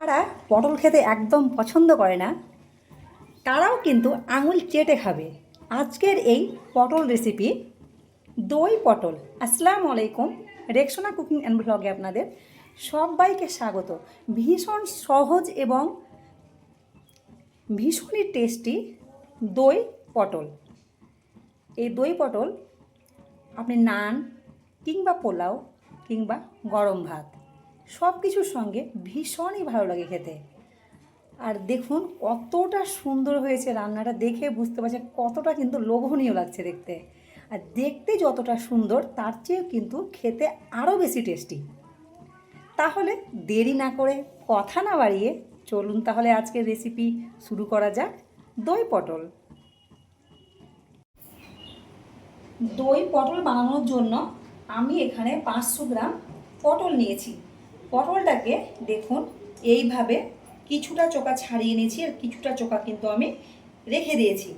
যারা পটল খেতে একদম পছন্দ করে না তারাও কিন্তু আঙুল চেটে খাবে। আজকের এই পটল রেসিপি দই পটল। আসসালামু আলাইকুম, রেক্সোনা কুকিং অ্যান্ড ব্লগে আপনাদের সবাইকে স্বাগত। ভীষণ সহজ এবং ভীষণই টেস্টি দই পটল। এই দই পটল আপনি নান কিংবা পোলাও কিংবা গরম ভাত সব কিছুর সঙ্গে ভীষণই ভালো লাগে খেতে। আর দেখুন কতটা সুন্দর হয়েছে রান্নাটা, দেখে বুঝতে পারছেন কতটা কিন্তু লোভনীয় লাগছে দেখতে। আর দেখতে যতটা সুন্দর তার চেয়েও কিন্তু খেতে আরও বেশি টেস্টি। তাহলে দেরি না করে কথা না বাড়িয়ে চলুন তাহলে আজকের রেসিপি শুরু করা যাক। দই পটল। দই পটল বানানোর জন্য আমি এখানে 500 গ্রাম পটল নিয়েছি। পটলটাকে দেখুন এইভাবে কিছুটা চোকা ছাড়িয়ে নিয়েছি আর কিছুটা চোকা কিন্তু আমি রেখে দিয়েছি।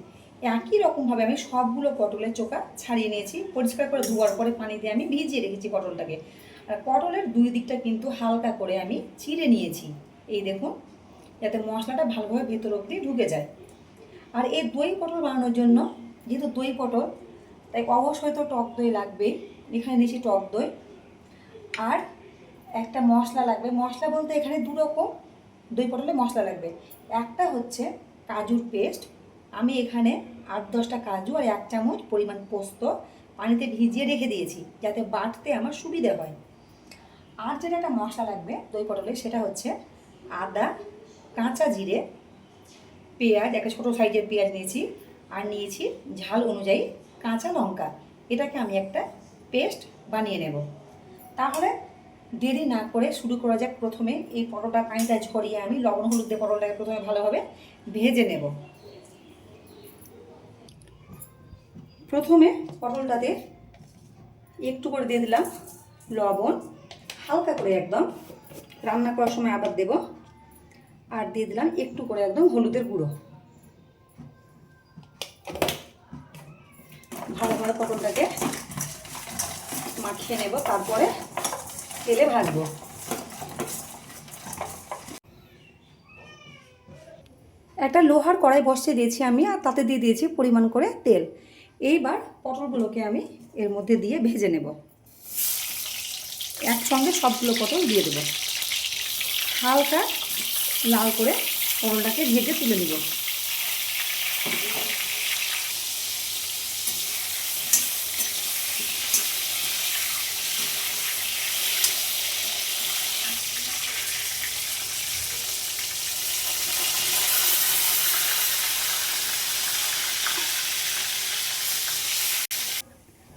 একই রকমভাবে আমি সবগুলো পটলের চোকা ছাড়িয়ে নিয়েছি। পরিষ্কার করে ধোয়ার পরে পানিতে আমি ভিজিয়ে রেখেছি পটলটাকে। আর পটলের দুই দিকটা কিন্তু হালকা করে আমি চিড়ে নিয়েছি, এই দেখুন, যাতে মশলাটা ভালোভাবে ভেতর অবধি ঢুকে যায়। আর এই দই পটল বানানোর জন্য যেহেতু দই পটল তাই অবশ্যই তো টক দই লাগবেই। এখানে নিয়েছি টক দই। আর একটা মশলা লাগবে, মশলা বলতে এখানে দু রকম দই পটলে মশলা লাগবে। একটা হচ্ছে কাজুর পেস্ট, আমি এখানে 8-10টা কাজু আর 1 চামচ পরিমাণ পোস্ত পানিতে ভিজিয়ে রেখে দিয়েছি যাতে বাটতে আমার সুবিধে হয়। আর যেটা একটা মশলা লাগবে দই পটলে সেটা হচ্ছে আদা, কাঁচা জিরে, পেঁয়াজ, একটা ছোটো সাইজের পেঁয়াজ নিয়েছি, আর নিয়েছি ঝাল অনুযায়ী কাঁচা লঙ্কা। এটাকে আমি একটা পেস্ট বানিয়ে নেব। তাহলে দেরি না করে শুরু করা যাক। প্রথমে এই পটলটা পানিটা ঝরিয়ে আমি লবণ হলুদ দিয়ে পটলটাকে প্রথমে ভালোভাবে ভেজে নেব। প্রথমে পটলটাতে একটু করে দিয়ে দিলাম লবণ, হালকা করে একদম, রান্না করার সময় আবার দেব। আর দিয়ে দিলাম একটু করে একদম হলুদের গুঁড়ো। ভালোভাবে পটলটাকে মাখিয়ে নেব, তারপরে তেলে ভাজবো। একটা লোহার কড়াই বসিয়ে দিয়েছি আমি, আর তাতে দিয়ে দিয়েছি পরিমাণ করে তেল। এইবার পটলগুলোকে আমি এর মধ্যে দিয়ে ভেজে নেব। একসঙ্গে সবগুলো পটল দিয়ে দেব। হালকা লাল করে পটলটাকে ভেজে তুলে নেব।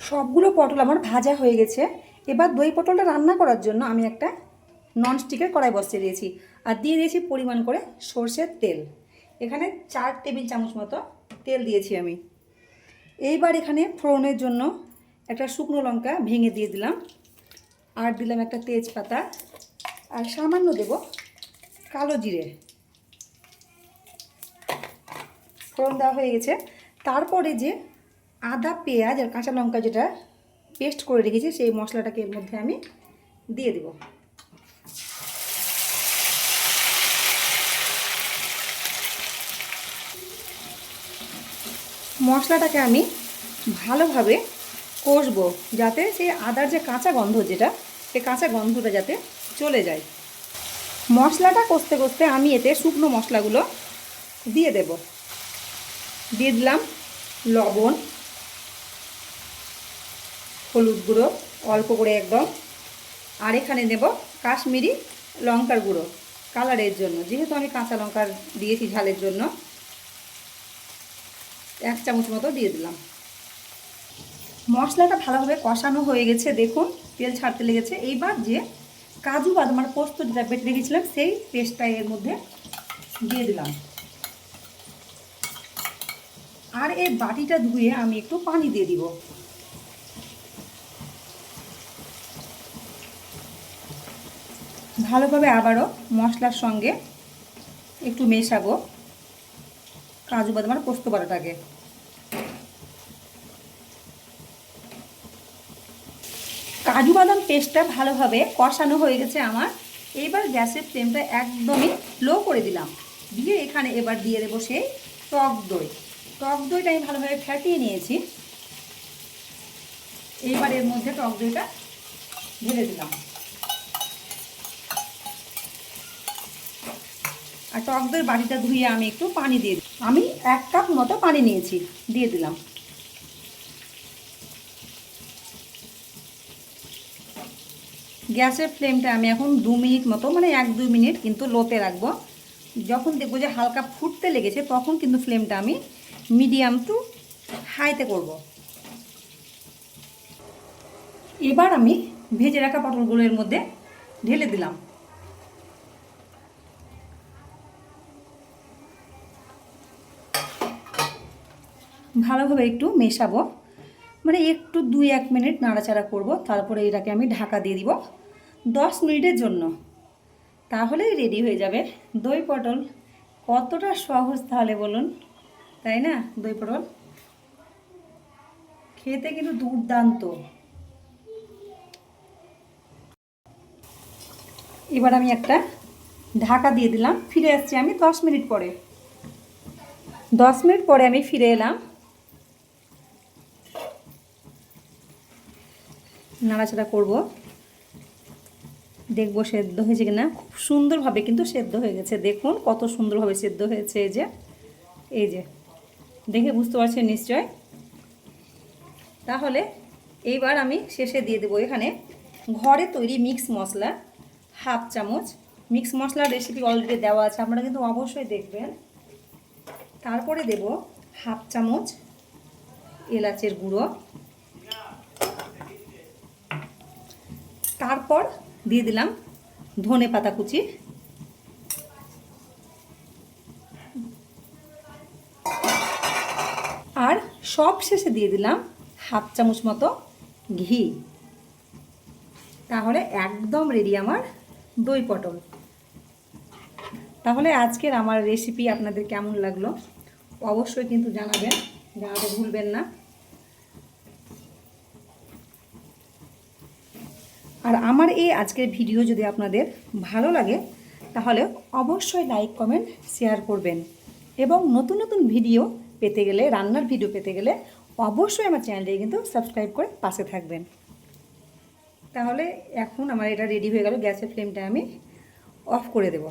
সবগুলো পটল আমার ভাজা হয়ে গেছে। এবার দই পটলটা রান্না করার জন্য আমি একটা ননস্টিকের কড়াই বসিয়ে দিয়েছি আর দিয়ে দিয়েছি পরিমাণ করে সর্ষের তেল। এখানে 4 টেবিল চামচ মতো তেল দিয়েছি আমি। এইবার এখানে ফোড়নের জন্য একটা শুকনো লঙ্কা ভেঙে দিয়ে দিলাম, আর দিলাম একটা তেজপাতা, আর সামান্য দেব কালো জিরে। ফোড়ন দেওয়া হয়ে গেছে। তারপরে যে আদা, পেঁয়াজ আর কাঁচা লঙ্কা যেটা পেস্ট করে রেখেছি সেই মশলাটাকে এর মধ্যে আমি দিয়ে দেব। মশলাটাকে আমি ভালোভাবে কষবো যাতে সেই আদার যে কাঁচা গন্ধ যেটা, সেই কাঁচা গন্ধটা যাতে চলে যায়। মশলাটা কষতে কষতে আমি এতে শুকনো মশলাগুলো দিয়ে দেব। দিয়ে দিলাম লবণ, হলুদ গুঁড়ো অল্প করে একদম, আর এখানে নেব কাশ্মীরি লঙ্কার গুঁড়ো কালারের জন্য, যেহেতু আমি কাঁচা লঙ্কার দিয়েছি ঝালের জন্য 1 চামচ মতো দিয়ে দিলাম। মশলাটা ভালোভাবে কষানো হয়ে গেছে, দেখুন তেল ছাড়তে লেগেছে। এইবার যে কাজু বাদাম আর পোস্ত যেটা বেটে রেখেছিলাম সেই পেস্টটা এর মধ্যে দিয়ে দিলাম। আর এই বাটিটা ধুয়ে আমি একটু পানি দিয়ে দিব। ভালোভাবে আবারও মশলার সঙ্গে একটু মেশাবো কাজু বাদাম আর পোস্ত বাটাটাকে। কাজু বাদাম পেস্টটা ভালোভাবে কষানো হয়ে গেছে আমার। এইবার গ্যাসের ফ্লেমটা একদমই লো করে দিলাম, দিয়ে এখানে এবার দিয়ে দেবো সেই টক দই। টক দইটা আমি ভালোভাবে ফ্যাটিয়ে নিয়েছি। এইবার এর মধ্যে টক দইটা ঢেলে দিলাম। আর টক দইয়ের বাটিটা ধুয়ে আমি একটু পানি দিয়ে দিই। আমি 1 কাপ মতো পানি নিয়েছি, দিয়ে দিলাম। গ্যাসের ফ্লেমটা আমি এখন 2 মিনিট মতো, মানে 1-2 মিনিট কিন্তু লোতে রাখবো। যখন দেখবো যে হালকা ফুটতে লেগেছে তখন কিন্তু ফ্লেমটা আমি মিডিয়াম টু হাইতে করব। এবার আমি ভেজে রাখা পটলগুলো এর মধ্যে ঢেলে দিলাম। ভালোভাবে একটু মেশাবো, মানে একটু 2-1 মিনিট নাড়াচাড়া করব, তারপরে এটাকে আমি ঢাকা দিয়ে দিব 10 মিনিটের জন্য। তাহলেই রেডি হয়ে যাবে দই পটল। কতটা সহজ তাহলে বলুন, তাই না? দই পটল খেতে কিন্তু দুর্দান্ত। এবার আমি একটা ঢাকা দিয়ে দিলাম, ফিরে আসছি আমি 10 মিনিট পরে। 10 মিনিট পরে আমি ফিরে এলাম। নাড়াচাড়া করব, দেখবো সেদ্ধ হয়েছে কিনা। খুব সুন্দরভাবে কিন্তু সেদ্ধ হয়ে গেছে, দেখুন কত সুন্দরভাবে সেদ্ধ হয়েছে। এই যে দেখে বুঝতে পারছেন নিশ্চয়। তাহলে এইবার আমি শেষে দিয়ে দেবো এখানে ঘরে তৈরি মিক্স মশলা 1/2 চামচ। মিক্স মশলার রেসিপি অলরেডি দেওয়া আছে, আপনারা কিন্তু অবশ্যই দেখবেন। তারপরে দেব 1/2 চামচ এলাচের গুঁড়ো। তারপর দিয়ে দিলাম ধনে পাতা কুচি। আর সব শেষে দিয়ে দিলাম 1/2 চামচ মতো ঘি। তাহলে একদম রেডি আমার দই পটল। তাহলে আজকের আমার রেসিপি আপনাদের কেমন লাগলো অবশ্যই কিন্তু জানাবেন, জানাতে ভুলবেন না। আর আমার এই আজকের ভিডিও যদি আপনাদের ভালো লাগে তাহলে অবশ্যই লাইক, কমেন্ট, শেয়ার করবেন। এবং নতুন নতুন ভিডিও পেতে গেলে, রান্নার ভিডিও পেতে গেলে অবশ্যই আমার চ্যানেলটি কিন্তু সাবস্ক্রাইব করে পাশে থাকবেন। তাহলে এখন আমার এটা রেডি হয়ে গেল, গ্যাসের ফ্লেমটা আমি অফ করে দেব।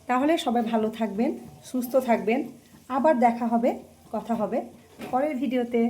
তাহলে সবাই ভালো থাকবেন, সুস্থ থাকবেন। আবার দেখা হবে, কথা হবে পরের ভিডিওতে।